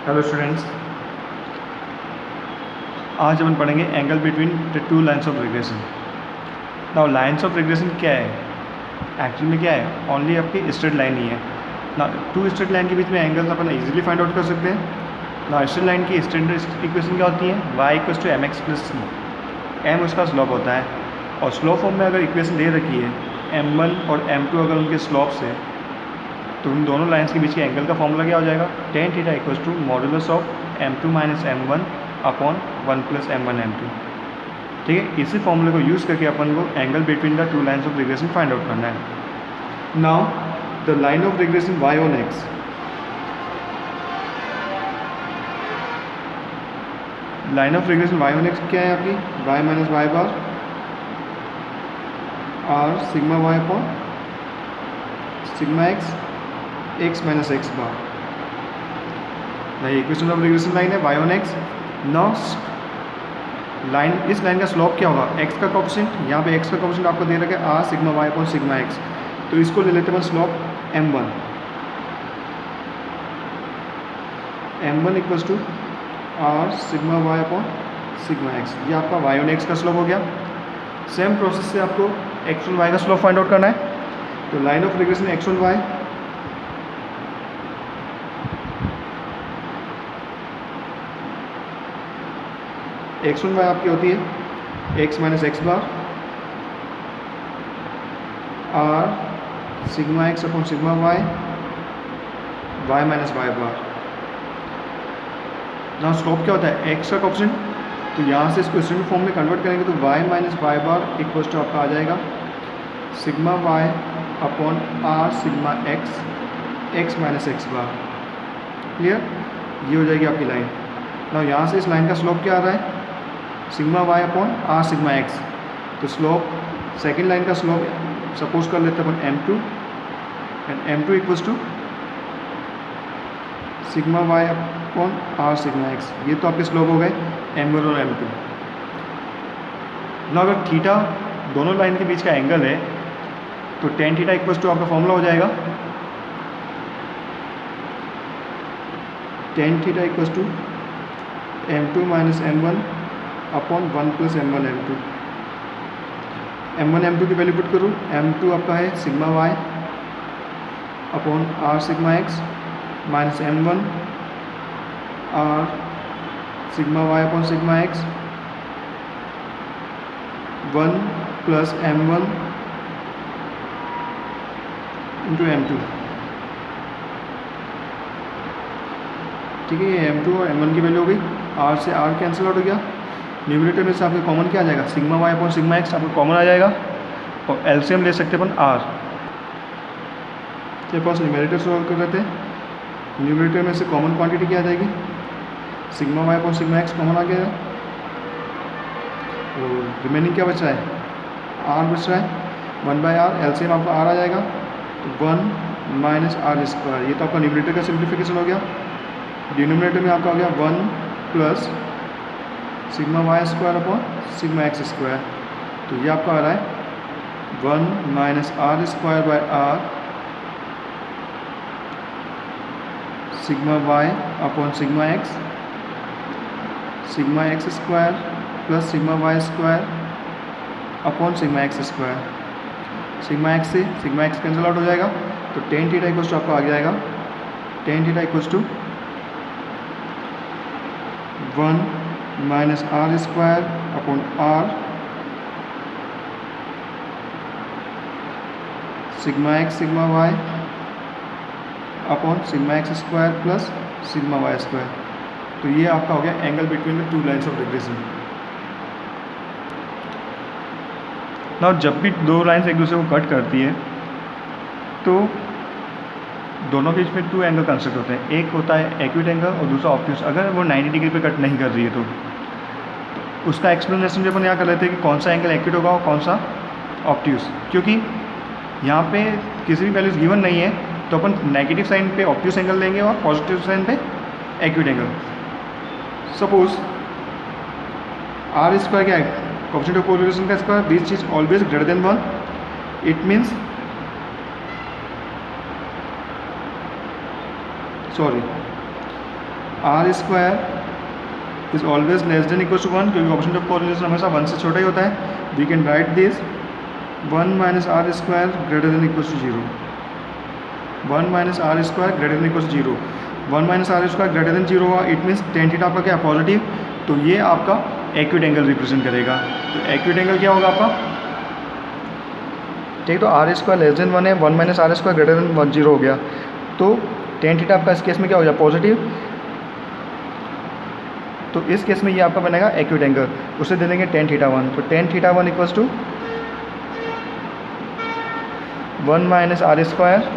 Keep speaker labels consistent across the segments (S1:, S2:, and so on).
S1: Hello students, आज हम पढ़ेंगे angle between the two lines of regression. Now lines of regression क्या है? एक्चुअली में क्या है? ओनली आपकी स्ट्रेट लाइन ही है ना। टू स्ट्रेट लाइन के बीच में एंगल्स अपन इजीली फाइंड आउट कर सकते हैं ना। स्ट्रेट लाइन की स्टैंडर्ड इक्वेशन क्या होती है? y = mx + c। m उसका स्लोप होता है और स्लोप फॉर्म में अगर इक्वेशन दे रखी है m1 और m2 अगर उनके स्लोप्स है तो उन दोनों लाइन्स के बीच के एंगल का फॉर्मूला क्या हो जाएगा? tan θ = modulus of m2 - m1 upon 1 + m1 m2। ठीक है, इसी फॉर्मूले को यूज़ करके अपन को angle between the two lines of regression find out करना है। Now the line of regression y on x, line of regression y on x क्या है आपकी? y - y bar r sigma y upon sigma x x - x bar. Equation of regression line है y on x। Now line, इस line का slope क्या होगा? x का coefficient, यहाँ पे x का कोएफिशिएंट आपको दे रखा है r sigma y upon sigma x, तो इसको ले लेते हैं slope m1 = r sigma y upon sigma x। ये आपका y on x का स्लोप हो गया। सेम प्रोसेस से आपको x on y का स्लोप फाइंड आउट करना है। तो line of regression x on y, x on y आपकी होती है x - x बार r sigma x upon sigma y y - y बार। ना स्लोप क्या होता है? x का कोएफिशिएंट, तो यहाँ से इसको स्टैंडर्ड फॉर्म में कन्वर्ट करेंगे तो y - y bar equals to आपका आ जाएगा sigma y upon r sigma x x - x bar. Clear? ये हो जाएगी आपकी लाइन। ना यहाँ से इस लाइन का स्लोप क्या आ रहा है? Sigma y upon r sigma x। तो स्लोप, सेकेंड लाइन का स्लोप सपोज कर लेते हैं अपन m2 and m2 = sigma y upon r sigma x। ये तो आपके स्लोप हो गए m1 और m2। ना अगर थीटा दोनों लाइन के बीच का एंगल है तो tan θ = आपका फॉर्मूला हो जाएगा tan θ = m2 - m1 upon 1 + m1 m2। m1 m2 की वैल्यू पुट करूँ, m2 आपका है sigma y upon r sigma x minus m1 r sigma y upon sigma x 1 + m1 into m2। ठीक है, ये m2 और m1 की वैल्यू हो गई। r से r कैंसिल आउट हो गया। न्यूमरेटर में से आपके कॉमन क्या आ जाएगा? Sigma y upon sigma x आपको कॉमन आ जाएगा और एलसीएम ले सकते हैं अपन r के पास। न्यूमरेटर सॉल्व कर रहे थे, न्यूमरेटर में से कॉमन क्वांटिटी क्या आ जाएगी? Sigma y upon sigma x common आ गया और रिमेनिंग क्या बचा है? r बच रहा है 1/r। एलसीएम आपका r आ जाएगा तो 1 - r²। ये तो आपका न्यूमरेटर का सिंप्लीफिकेशन हो गया। डिनोमिनेटर में आपका हो गया 1 + sigma y² upon sigma x²। तो ये आपका आ रहा है 1 - r²/r sigma y upon sigma x sigma x² plus sigma y² upon sigma x²। Sigma x से सिग्मा x कैंसिल आउट हो जाएगा तो tan θ = आपका आ जाएगा tan θ = 1 - r² upon r sigma x sigma y upon sigma x² plus sigma y²। तो ये आपका हो गया angle between the two lines of regression. ना जब भी दो लाइन्स एक दूसरे को कट करती है तो दोनों के बीच में टू एंगल कंस्ट्रक्ट होते हैं। एक होता है एक्यूट एंगल और दूसरा ऑब्ट्यूस। अगर वो 90 डिग्री पे कट नहीं कर रही है तो उसका एक्सप्लेनेशन भी अपन यहाँ कर लेते हैं कि कौन सा एंगल एक्यूट होगा और कौन सा ऑब्ट्यूस। क्योंकि यहाँ पे किसी भी वैल्यूज गिवन नहीं है तो अपन नेगेटिव साइन पे ऑब्ट्यूस एंगल लेंगे और पॉजिटिव साइन पे एक्यूट एंगल। सपोज r² क्या है? कोएफिशिएंट ऑफ कोरिलेशन का square, this is always greater than 1। It means r square is always less than equal to 1, क्योंकि कोएफिशिएंट ऑफ कोरिलेशन हमेशा 1 से छोटा ही होता है. We can write this 1 minus r square greater than equal to 0. 1 minus r square greater than equal to 0. 1 minus r square greater than 0 हुआ, it means tan theta आपका क्या पॉजिटिव, तो ये आपका एक्यूट एंगल रिप्रेजेंट करेगा. तो acute angle क्या होगा आपका, ठीक. तो आर स्क्वायर लेस देन 1 है, 1 minus r square greater than 1 0 हो गया, तो टेन थीटा आपका इस केस में क्या हो जाए पॉजिटिव. तो इस केस में ये आपका बनेगा एक्यूट एंगल, उसे दे देंगे टेन थीटा 1. तो tan theta 1 equals to 1 minus r square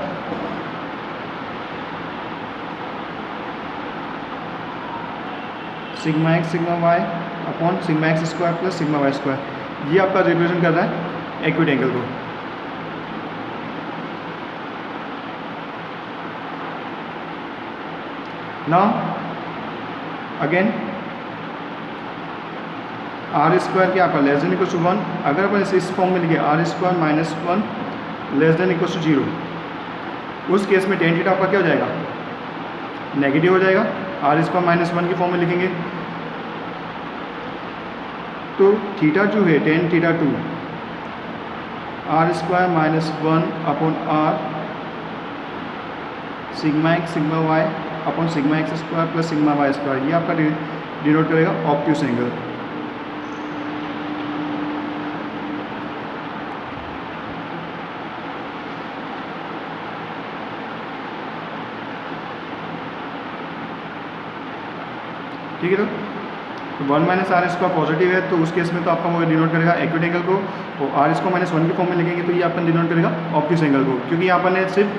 S1: sigma x sigma y upon sigma x square plus sigma y square. ये आपका रिप्रेजेंट कर रहा है एक्यूट एंगल को. नाउ अगेन आर स्क्वायर क्या आपका लेस देन इक्वल टू 1. अगर अपन इस फॉर्म में लिखे r square minus 1 less than equal to 0, उस केस में टेन थीटा आपका क्या हो जाएगा नेगेटिव हो जाएगा. आर स्क्वायर माइनस 1 की फॉर्म में लिखेंगे तो थीटा जो है tan theta 2 r square minus 1 upon r sigma x sigma y upon sigma x square plus sigma y square. ये आपका डिनोट करेगा ऑब्ट्यूस एंगल. ठीक है. तो 1 माइनस आर स्क्वायर पॉजिटिव है, तो उस केस में तो आपका वो डिनोट करेगा एक्यूट एंगल को, और आर स्क्वायर माइनस 1 की फॉर्म में लिखेंगे तो ये आपका डिनोट करेगा ऑब्ट्यूस एंगल को, क्योंकि यहाँ अपन ने सिर्फ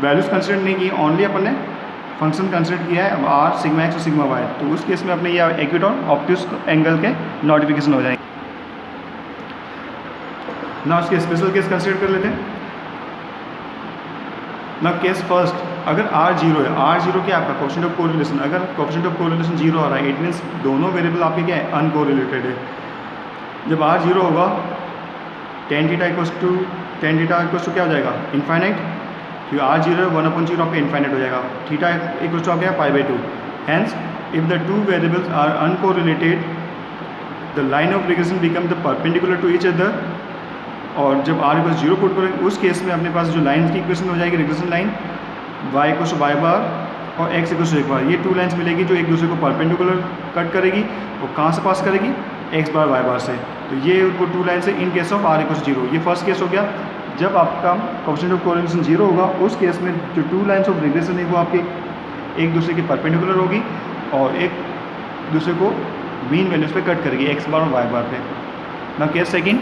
S1: वैल्यूज कंसिडर नहीं की, ओनली अपन ने फंक्शन कंसिडर किया है आर सिग्मा एक्स और सिग्मा वाई. तो उस केस में अपने ये एक्यूट और ऑब्ट्यूस एंगल के नोटिफिकेशन हो जाएंगे. ना उसके स्पेशल केस कंसिडर कर लेते हैं. ना केस फर्स्ट, अगर आर जीरो है, आर जीरो क्या आपका कोएफिशिएंट ऑफ कोरिलेशन, अगर कोएफिशिएंट ऑफ कोरिलेशन जीरो आ रहा है, इट मीन्स दोनों वेरिएबल आपके क्या है अनकोरिलेटेड है. जब आर जीरो होगा टेन थीटा इक्वल्स टू क्या हो जाएगा इनफाइनाइट, क्योंकि आर जीरो है 1/0 आपका इनफाइनाइट हो जाएगा. थीटा इक्वल्स टू आ गया π/2. Hence if the two variables are uncorrelated the line of regression become the perpendicular to each other. और जब आर इक्वल्स 0 पुट करेंगे उस केस में अपने पास जो लाइन की इक्वेशन हो जाएगी regression line y equals to y bar और x इक्वल्स टू एक बार. ये टू लाइन्स मिलेगी जो एक दूसरे को परपेंडिकुलर कट करेगी, और कहाँ से पास करेगी x बार y बार से. तो ये वो टू लाइन्स है in case of r equals 0. ये फर्स्ट केस हो गया. जब आपका कोएफिशिएंट ऑफ कोरिलेशन 0 होगा उस केस में जो टू लाइन्स ऑफ रिग्रेशन है वो आपके एक दूसरे के परपेंडिकुलर होगी और एक दूसरे को मीन वैल्यूज पे कट करेगी x बार और y बार पे. ना case second,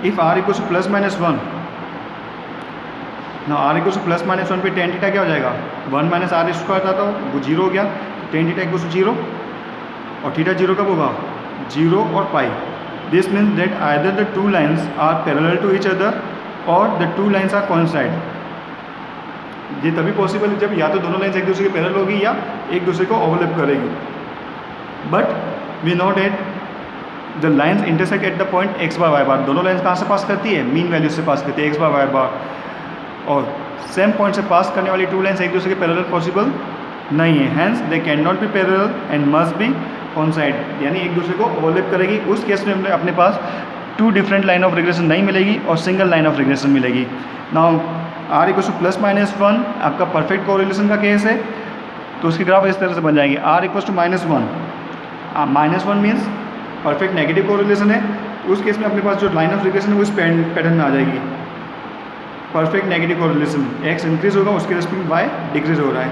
S1: if r equals to plus minus 1, ना r equals to plus minus 1 पे टेन थीटा क्या हो जाएगा 1 माइनस आर स्क्वायर था, तो वो 0 हो गया. टेन थीटा इक्वल्स टू 0 और थीटा 0 कब होगा 0 और pi. This means that either the two lines are parallel to each other और the two lines are coincide. ये तभी पॉसिबल है जब या तो दोनों लाइन्स एक दूसरे के पैरेलल होगी या एक दूसरे को ओवरलैप करेगी. But we know that the lines intersect at the point x bar y bar. दोनों लाइन्स कहाँ से पास करती है मीन वैल्यू से पास करती है x बार वाई बार, और सेम पॉइंट से पास करने वाली टू लाइन्स एक दूसरे के पैरेलल पॉसिबल नहीं है. Hence they can not be parallel and must be coincide, यानी एक दूसरे को ओवरलैप करेगी. उस केस में अपने पास two different line of regression नहीं मिलेगी और सिंगल लाइन ऑफ रिग्रेशन मिलेगी. Now r equals to plus minus 1 आपका परफेक्ट कोरिलेशन का केस है, तो उसकी ग्राफ इस तरह से बन जाएगी. R equals to -1, -1 means perfect negative correlation है. उस केस में अपने पास जो लाइन ऑफ रिग्रेशन है वो इस पैटर्न में आ जाएगी. Perfect negative correlation, x increase होगा उसके रेस्पेक्ट y डिक्रीज हो रहा है.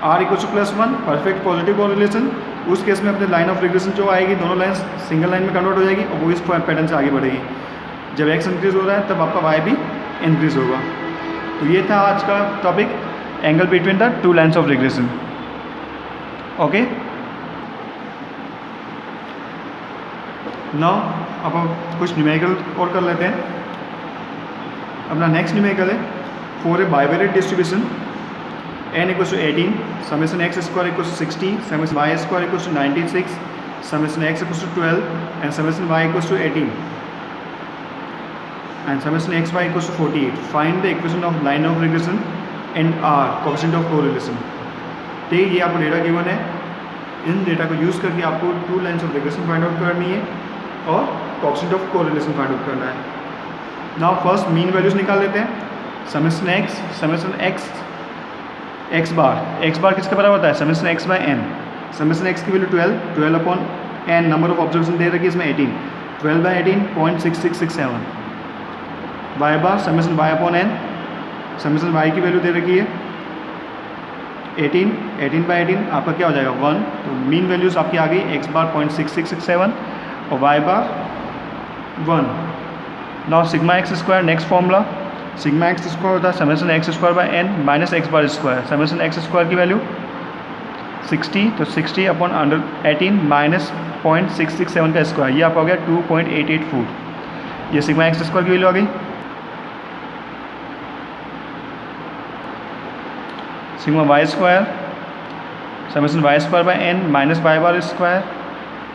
S1: r equals to +1 perfect positive correlation. उस केस में अपने लाइन ऑफ रिग्रेशन जो आएगी दोनों लाइन्स सिंगल लाइन में कन्वर्ट हो जाएगी और वो इस पैटर्न से आगे बढ़ेगी. जब x इंक्रीज हो रहा है तब आपका y भी इंक्रीज होगा. तो ये था आज का topic, angle between the two lines of regression. Okay, now अब कुछ न्यूमेरिकल और कर लेते हैं. अपना नेक्स्ट न्यूमेरिकल है for a bivariate distribution n equals to 18, summation x square equals to 60, summation y square equals to 96, summation x equals to 12 and summation y equals to 18. and summation xy equals to 48. Find the equation of line of regression and r coefficient of correlation. ठीक है, ये आपको data given है, इन data को use करके आपको to lines of regression find out करनी है और coefficient of correlation find out करना है। नाउ फर्स्ट मीन वैल्यूज निकाल लेते हैं। समेशन एक्स बार किसके बराबर होता है? Summation x by n. Summation x की value 12 upon n, number of observation दे रखी है इसमें 18, 12 by 18 0.6667। Y bar summation y upon n, summation y की वैल्यू दे रखी है 18 बाई 18 आपका क्या हो जाएगा 1। तो मीन वैल्यूज आपकी आ गई एक्स बार 0.6667 और y bar 1। Now sigma x square, next formula sigma x square होता है summation x square by n minus x bar square. Summation x square की वैल्यू 60, तो 60 अपॉन 18 माइनस 0.667 का स्क्वायर, ये आपका हो गया 2.884। ये सिग्मा एक्स स्क्वायर की वैल्यू आ गई। Sigma y square summation y square by n minus y bar square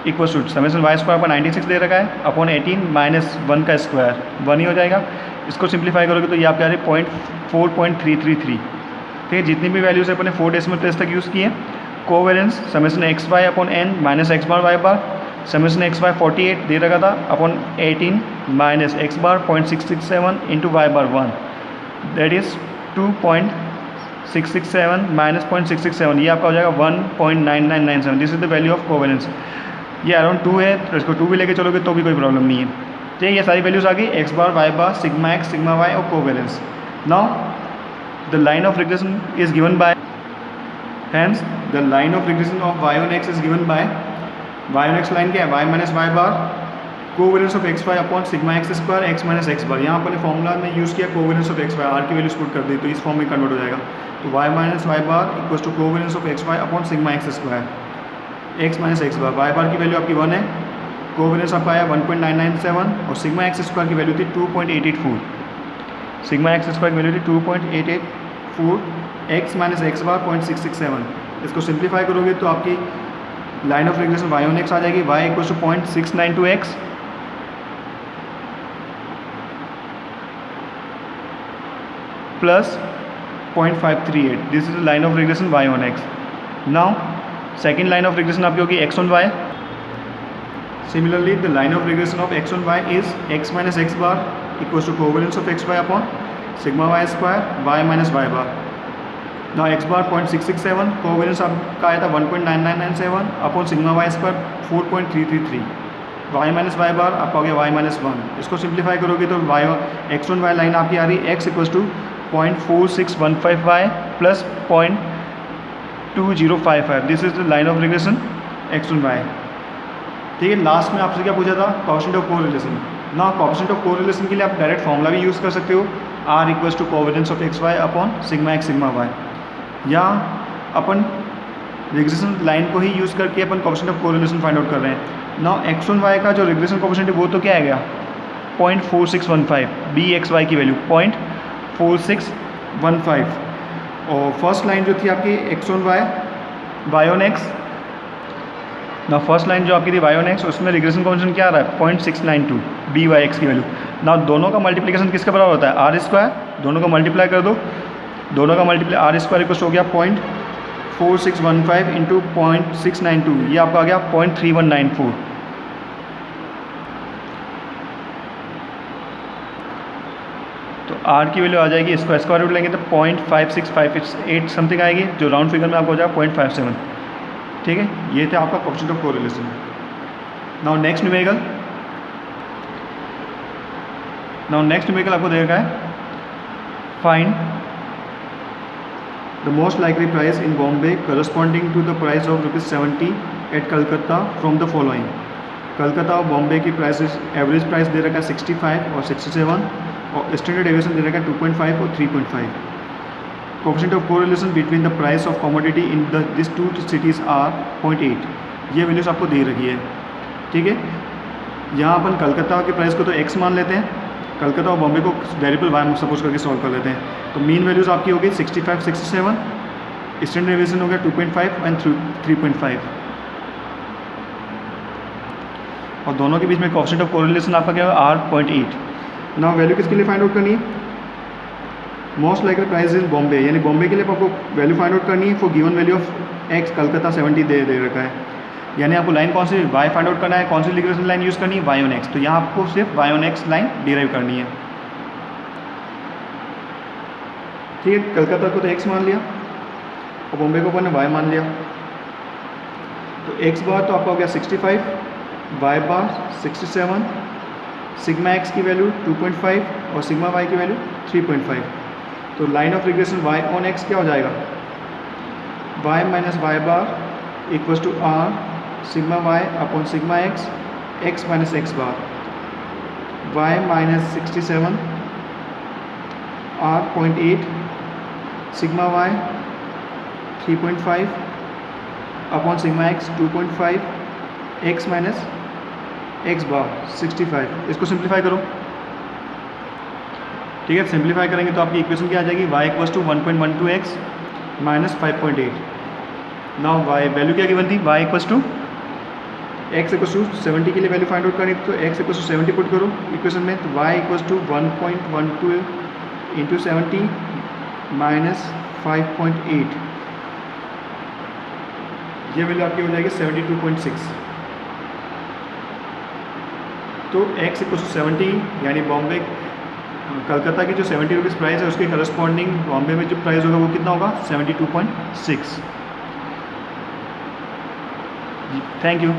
S1: equal to summation y square पर 96 दे रखा है अपॉन 18 माइनस 1 का स्क्वायर, 1 ही हो जाएगा। इसको सिंप्लीफाई करोगे तो ये आप क्या रहे 4.333। ठीक है, जितनी भी वैल्यूज है अपने 4 डेसिमल प्लेस तक यूज़ किए। Covariance summation x y upon n minus x bar y bar, summation x y 48 दे रखा था upon 18 minus x bar 0.667 into y bar 1, that is 2.667 minus 0.667, ये आपका हो जाएगा 1.9997। This is the value of covariance. ये around 2 है, तो इसको 2 भी लेके चलोगे तो भी कोई प्रॉब्लम नहीं है। ठीक है, ये सारी वैल्यूज आ गई x bar y bar sigma x sigma y और covariance. Now the line of regression is given by, hence the line of regression of y on x is given by y on x line क्या है y minus y bar covariance of x y upon sigma x square x minus x bar. यहाँ अपने formula में use किया covariance of x y, r की values put कर दी तो इस फॉर्म में कन्वर्ट हो जाएगा। तो y minus y bar equals to covariance of x y upon sigma x square x minus x bar. Y bar की वैल्यू आपकी 1 है, कोवेलेंस आपका आया 1.997 और सिग्मा एक्स स्क्वायर की वैल्यू थी 2.884। सिग्मा एक्स स्क्वायर की वैल्यू थी 2.884, एक्स माइनस एक्स बार 0.667। इसको सिंप्लीफाई करोगे तो आपकी line of regression y on x आ जाएगी, y equals to 0.692x plus 0.538। This is the line of regression y on x. Now second line of regression आपकी होगी x on y. Similarly the line of regression of x on y is x minus x bar equals to covariance of x y upon sigma y square y minus y bar. ना x bar 0.667, कोवेलेंस आपका आया था 1.9997 upon sigma y square 4.333, y minus y bar आपका हो गया Y minus 1। इसको simplify करोगे तो y x on y line आपकी आ रही है x equals to 0.4615y plus 0.2055। This is the line of regression x on y. ठीक है, लास्ट में आपसे क्या पूछा था कोएफिशिएंट ऑफ कोरिलेशन। ना कोएफिशिएंट ऑफ कोरिलेशन के लिए आप डायरेक्ट फॉर्मूला भी यूज़ कर सकते हो, r equals to covariance of x y upon sigma x sigma y, या अपन रिग्रेशन लाइन को ही यूज़ करके अपन coefficient of correlation find out कर रहे हैं। नाउ एक्स ऑन वाई का जो रिग्रेशन कोएफिशिएंट है वो तो क्या आ गया 0.4615, बी एक्स वाई की वैल्यू 0.4615। और फर्स्ट लाइन जो थी आपकी x on y y on x, ना फर्स्ट लाइन जो आपकी थी वाई ऑन एक्स उसमें रिग्रेशन कोएफिशिएंट क्या आ रहा है 0.692 बी वाई एक्स की वैल्यू। ना दोनों का मल्टीप्लिकेशन किसके बराबर होता है आर स्क्वायर, दोनों का मल्टीप्लाई कर दो, दोनों का मल्टीप्लाई आर स्क्वायर इक्वल हो गया 0.4615 इंटू 0.692, ये आपका आ गया 0.3194। तो आर की वैल्यू आ जाएगी, इसको स्क्वायर रूट लेंगे तो 0.56568 समथिंग आएगी, जो राउंड फिगर में आपको हो जाएगा 0.57। ठीक है, ये थे आपका coefficient of correlation. Now next numerical आपको दे रखा है find the most likely price in Bombay corresponding to the price of ₹70 at Calcutta from the following. Calcutta और बॉम्बे की प्राइसेस एवरेज प्राइस दे रखा है 65 और 67 और स्टैंडर्ड डेविएशन दे रखा है 2.5 और 3.5। Coefficient of correlation between the price of commodity in this two cities are 0.8। ये वैल्यूज आपको दे रखी है। ठीक है, यहाँ अपन कलकत्ता के प्राइस को तो x मान लेते हैं, कलकत्ता और बॉम्बे को वेरिएबल y सपोज करके सॉल्व कर लेते हैं। तो मीन वैल्यूज आपकी हो गई 65 67, स्टैंडर्ड डेविएशन हो गया 2.5 एंड 3.5, और दोनों के बीच में कोएफिशिएंट ऑफ कोरिलेशन आपका क्या होगा R 0.8। नाउ वैल्यू किसके लिए फाइंड आउट करनी है? Most likely price in Bombay, यानी बॉम्बे के लिए आपको वैल्यू फाइंड आउट करनी है for given value of x, Calcutta 70 दे रखा है, यानी आपको लाइन कौन सी वाई फाइंड आउट करना है, कौन सी रिग्रेशन लाइन यूज़ करनी है, वाई ऑन एक्स। तो यहाँ आपको सिर्फ y on x line derive करनी है। ठीक है, कलकत्ता को तो एक्स मान लिया और बॉम्बे को अपन ने वाई मान लिया। तो एक्स बार तो आपका हो गया 65, वाई बार 67, सिग्मा एक्स की वैल्यू 2.5 और सिग्मा वाई की वैल्यू 3.5। तो line of regression y on x क्या हो जाएगा? Y minus y bar equals to r sigma y upon sigma x, x minus x bar, y minus 67 r 0.8 sigma y 3.5 upon sigma x 2.5, x minus x bar 65। इसको simplify करो। ठीक है, simplify करेंगे तो आपकी इक्वेशन क्या आ जाएगी? y equals to 1.12x minus 5.8। Now y value क्या गिवन थी? y equals to x equals to 70 के लिए वैल्यू फाइंड आउट करनी, तो x इक्वल्स टू 70 पुट करो इक्वेशन में, तो y equals to 1.12 into 70 minus 5.8, ये वैल्यू आपकी हो जाएगी 72.6। तो x इक्वल्स टू 70, यानी बॉम्बे कलकत्ता की जो 70 रुपीज़ प्राइस है उसके करस्पॉन्डिंग बॉम्बे में जो प्राइस होगा वो कितना होगा? 72.6। Thank you.